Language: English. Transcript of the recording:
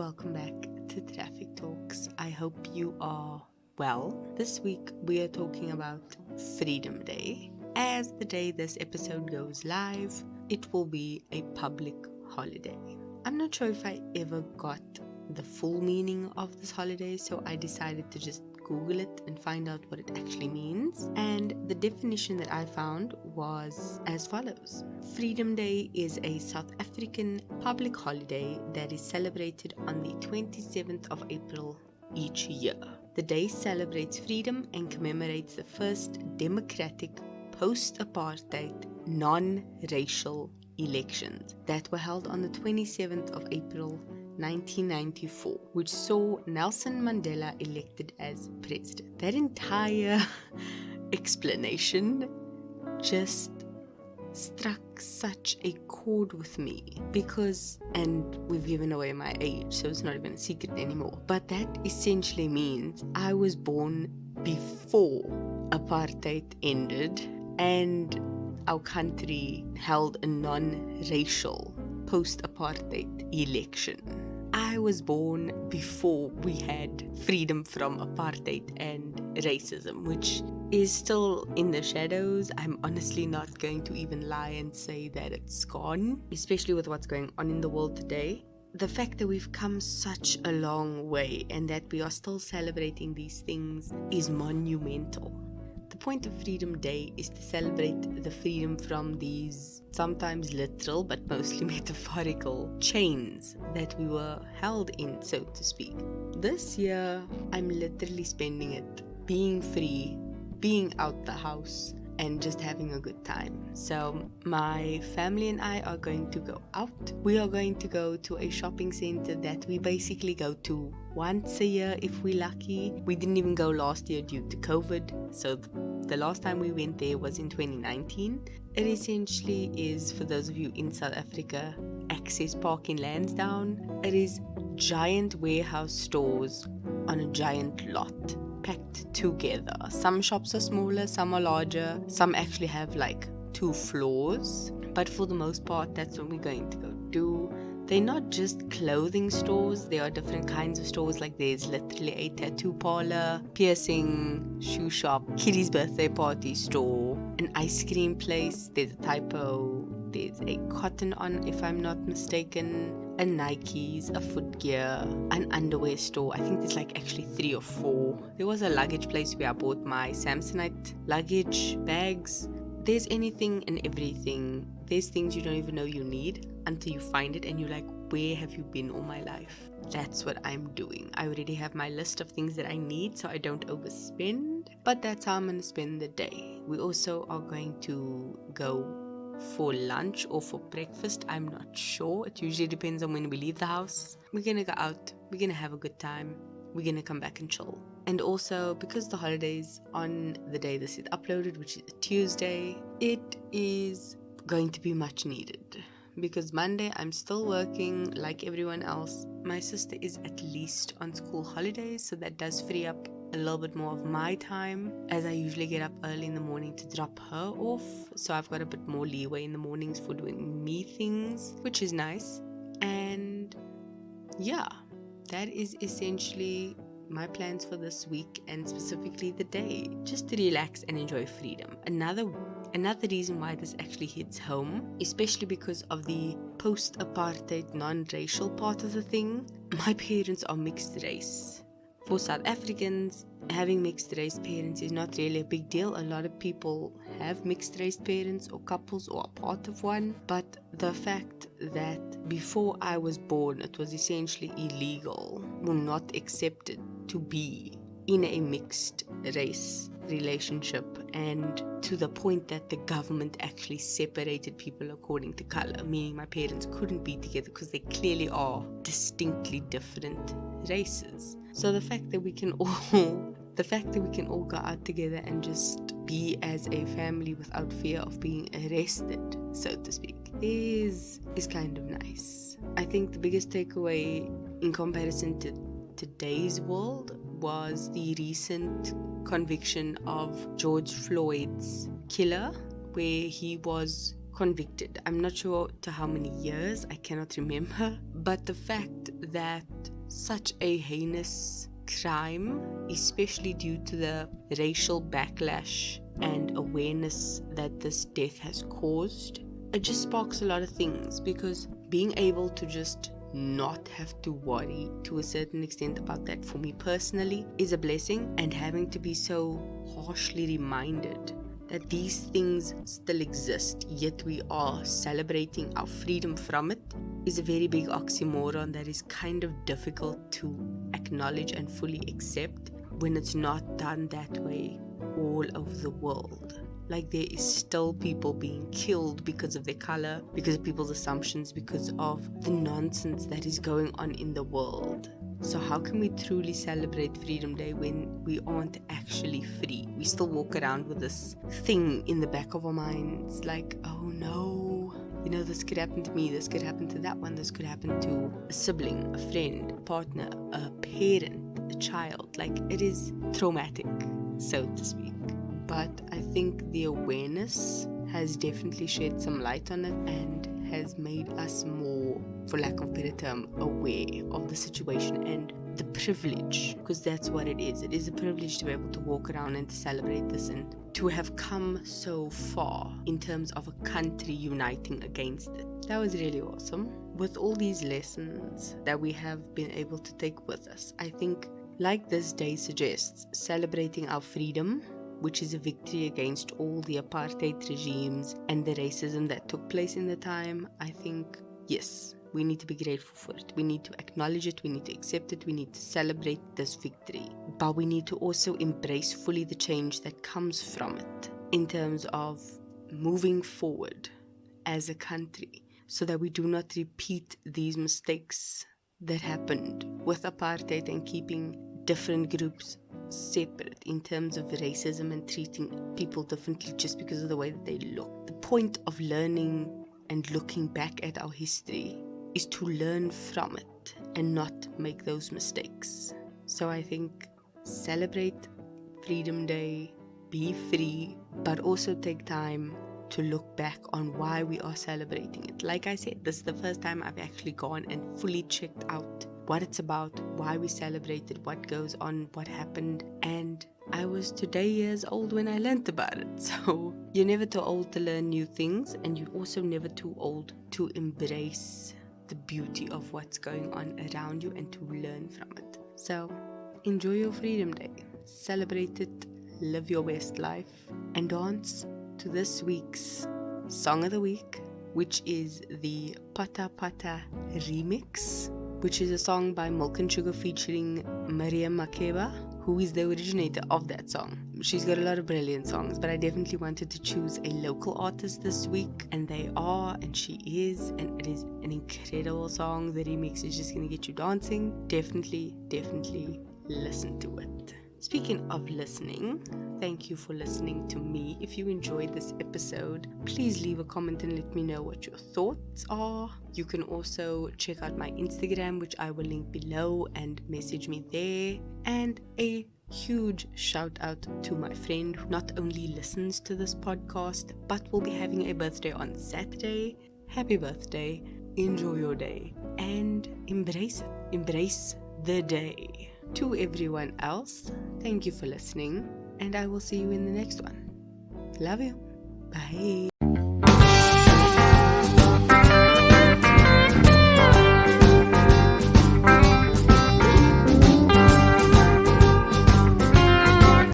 welcome back to Traffic Talks. I hope you are well. This week we are talking about Freedom Day. As the day this episode goes live, it will be a public holiday. I'm not sure if I ever got the full meaning of this holiday, so I decided to just Google it and find out what it actually means. And the definition that I found was as follows. Freedom Day is a South African public holiday that is celebrated on the 27th of April each year. The day celebrates freedom and commemorates the first democratic post-apartheid non-racial elections that were held on the 27th of April 1994, which saw Nelson Mandela elected as president. That entire explanation just struck such a chord with me because, and we've given away my age, so it's not even a secret anymore, but that essentially means I was born before apartheid ended and our country held a non-racial post-apartheid election. I was born before we had freedom from apartheid and racism, which is still in the shadows. I'm honestly not going to even lie and say that it's gone, especially with what's going on in the world today. The fact that we've come such a long way and that we are still celebrating these things is monumental. The point of Freedom Day is to celebrate the freedom from these sometimes literal but mostly metaphorical chains that we were held in, so to speak. This year, I'm literally spending it being free, being out the house, and just having a good time. So my family and I are going to go out. We are going to go to a shopping center that we basically go to once a year if we're lucky. We didn't even go last year due to COVID, so the last time we went there was in 2019. It essentially is, for those of you in South Africa, Access Park in Lansdowne. It is giant warehouse stores on a giant lot packed together. Some shops are smaller, some are larger, some actually have like 2 floors, but for the most part that's what we're going to go do. They're not just clothing stores, there are different kinds of stores. Like there's literally a tattoo parlor, piercing, shoe shop, kiddies birthday party store, an ice cream place, there's a Typo, there's a Cotton On if I'm not mistaken, a Nike's, a foot gear, an underwear store. I think there's like actually 3 or 4. There was a luggage place where I bought my Samsonite luggage, bags. There's anything and everything. There's things you don't even know you need until you find it and you're like, where have you been all my life? That's what I'm doing. I already have my list of things that I need so I don't overspend, but that's how I'm going to spend the day. We also are going to go for lunch or for breakfast. I'm not sure. It usually depends on when we leave the house. We're going to go out. We're going to have a good time. We're going to come back and chill. And also, because the holiday's on the day this is uploaded, which is a Tuesday, it is going to be much needed. Because Monday, I'm still working like everyone else. My sister is at least on school holidays, so that does free up a little bit more of my time, as I usually get up early in the morning to drop her off. So I've got a bit more leeway in the mornings for doing me things, which is nice. And yeah, that is essentially my plans for this week, and specifically the day, just to relax and enjoy freedom. Another reason why this actually hits home, especially because of the post-apartheid non-racial part of the thing. My parents are mixed race. For South Africans, having mixed race parents is not really a big deal. A lot of people have mixed race parents or couples or are part of one, but the fact that before I was born it was essentially illegal or not accepted to be in a mixed race relationship, and to the point that the government actually separated people according to color, meaning my parents couldn't be together because they clearly are distinctly different races. So the fact that we can all go out together and just be as a family without fear of being arrested, so to speak, is kind of nice. I think the biggest takeaway in comparison to today's world was the recent conviction of George Floyd's killer, where he was convicted. I'm not sure to how many years, I cannot remember, but the fact that such a heinous crime, especially due to the racial backlash and awareness that this death has caused. It just sparks a lot of things, because being able to just not have to worry to a certain extent about that for me personally is a blessing, and having to be so harshly reminded that these things still exist, yet we are celebrating our freedom from it, is a very big oxymoron that is kind of difficult to acknowledge and fully accept when it's not done that way all over the world. Like, there is still people being killed because of their color, because of people's assumptions, because of the nonsense that is going on in the world. So how can we truly celebrate Freedom Day when we aren't actually free? We still walk around with this thing in the back of our minds, like, oh no, this could happen to me, this could happen to that one, this could happen to a sibling, a friend, a partner, a parent, a child. Like, it is traumatic, so to speak. But I think the awareness has definitely shed some light on it and has made us more, for lack of a better term, aware of the situation and the privilege, because that's what it is. It is a privilege to be able to walk around and to celebrate this, and to have come so far in terms of a country uniting against it. That was really awesome. With all these lessons that we have been able to take with us, I think, like this day suggests, celebrating our freedom, which is a victory against all the apartheid regimes and the racism that took place in the time, I think, yes, we need to be grateful for it. We need to acknowledge it. We need to accept it. We need to celebrate this victory. But we need to also embrace fully the change that comes from it in terms of moving forward as a country, so that we do not repeat these mistakes that happened with apartheid and keeping different groups separate in terms of racism and treating people differently just because of the way that they look. The point of learning and looking back at our history is to learn from it and not make those mistakes. So I think celebrate Freedom Day, be free, but also take time to look back on why we are celebrating it. Like I said, this is the first time I've actually gone and fully checked out what it's about, why we celebrated, what goes on, what happened. And I was today years old when I learned about it. So you're never too old to learn new things, and you're also never too old to embrace the beauty of what's going on around you and to learn from it. So enjoy your Freedom Day, celebrate it, live your best life, and dance to this week's Song of the Week, which is the Pata Pata remix, which is a song by Milk and Sugar featuring Miriam Makeba, who is the originator of that song. She's got a lot of brilliant songs, but I definitely wanted to choose a local artist this week, and they are, and she is, and it is an incredible song. The remix is just going to get you dancing. Definitely listen to it. Speaking of listening, thank you for listening to me. If you enjoyed this episode, please leave a comment and let me know what your thoughts are. You can also check out my Instagram, which I will link below, and message me there. And a huge shout out to my friend who not only listens to this podcast, but will be having a birthday on Saturday. Happy birthday, enjoy your day, and embrace it. Embrace the day. To everyone else, thank you for listening, and I will see you in the next one. Love you. Bye.